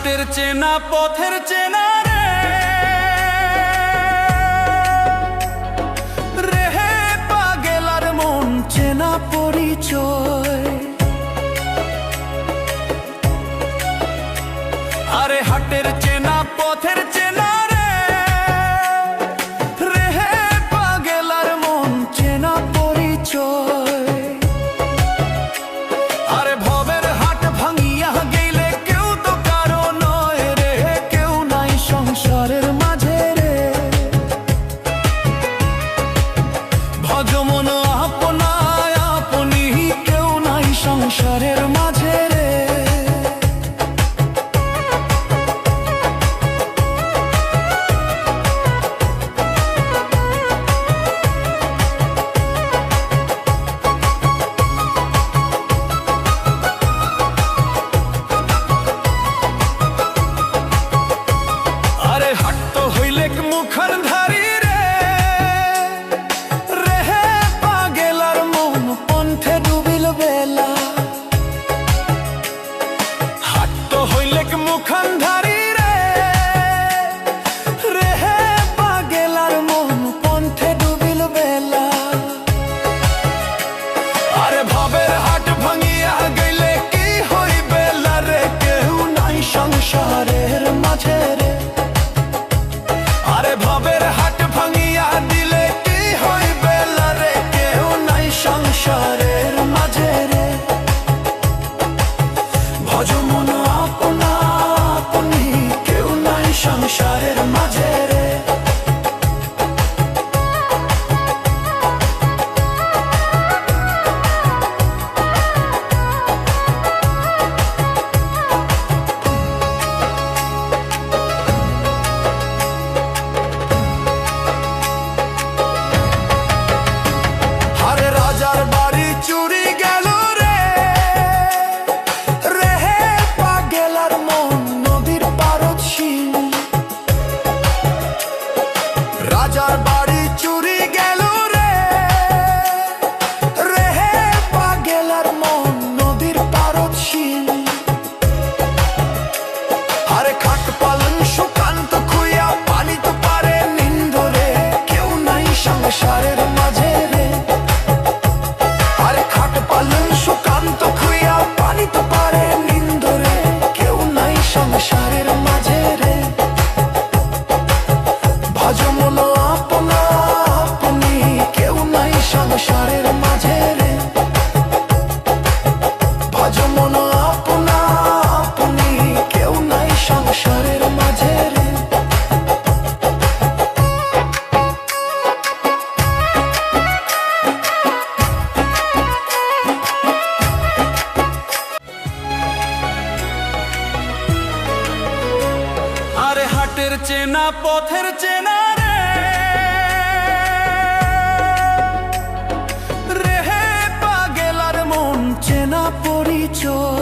হাটের চেনা পথের চেনা রে রেহে পাগেলার মন চেনা পরিচয়। আরে হাটের চেনা পথের চেনা রে রেহে পাগেলার মন চেনা পরিচয়। আরে ভবের হাট ভাঙিয়া গেলে কেউ তো কারো নয় রে, কেউ নাই সংসারের মাঝে রে। ভজ মন আপনায় আপনি, কেউ নাই সংসারের মাঝে রে। মুখর ধারি রে রেহে পাগেলার মন পন্থে ডুবিল বেলা। হাট তো হইলেক মুখর ধারি রে রেহে পাগেলার মন পন্থে ডুবিল বেলা। আরে ভবের হাট ভাঙিয়া গেলে কি হইবে রে, কেউ নাই সংসারের মাঝে রে। ভবের হাট ভাঙিয়া দিলে কি হইবে রে, কেউ নাই সংসারের মাঝে রে। ভজ মন আপনা আপনি, কেউ নাই সংসারের মাঝে রে। রাজার বাড়ি চুরি গেল রে রেহে পাগেলার মন নদীর পারদশীল। রাজার বাড়ি চুরি গেল রে রেহে পাগেলার মন নদীর পারদশীল। আরে খাট পালন সুকান্ত খুইয়া পানি তো পারে নিন্দরে, কেউ নাই সংসারের মাঝে রে। পালন সুকান্ত খুইয়া পানি তো পারে নিন্দরে, কেউ নাই সংসারের মাঝে রে। ভজ মন আপনা আপনি, কেউ নাই সংসারের মাঝে রে। ভজ মন আপনা আপনি, কেউ নাই সংসারের মাঝে রে। হাটের চেনা পথের চেনা রে রেহে পাগেলার মন চেনা পরিচয়।